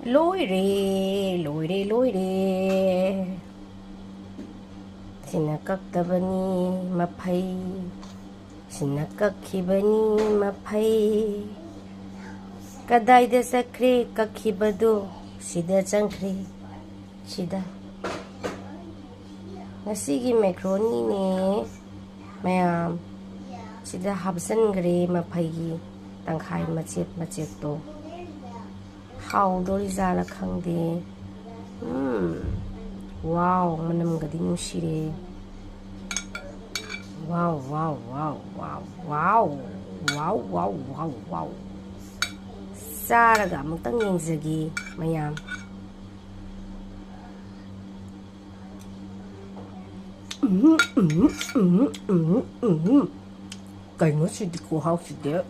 ꯂꯣꯏꯔꯦ ꯂꯣꯏꯔꯦ ꯂꯣꯏꯔꯦ ꯁꯤꯅ ꯀꯛꯇꯕꯅꯤ ꯃꯐꯩ ꯁꯤꯅ ꯀꯛꯈꯤꯕꯅꯤ ꯃꯐꯩ ꯀꯗꯥꯏꯗ ꯆꯠꯈ꯭ꯔꯦ ꯀꯛꯈꯤꯕꯗꯣ ꯁꯤꯗ ꯆꯪꯈ꯭ꯔꯦ ꯁꯤꯗ ꯉꯁꯤꯒꯤ ꯃꯦꯀ꯭ꯔꯣꯅꯤꯅꯦ ꯃꯌꯥꯝ ꯁꯤꯗ ꯍꯥꯞꯆꯟꯈ꯭ꯔꯦ ꯃꯐꯩꯒꯤ ꯇꯪꯈꯥꯏ ꯃꯆꯦꯠ ꯃꯆꯦꯠꯇꯣ ꯍꯥꯎꯗꯣꯔꯤꯖꯥꯠꯂ ꯈꯪꯗꯦ 와우 만남가디 누시래 와우 와우 와우 와우 와우 와우 와우 와우 와우 쌀아가 아무튼 영적이 마얌 cái nó sẽ đi cô học sẽ đẻ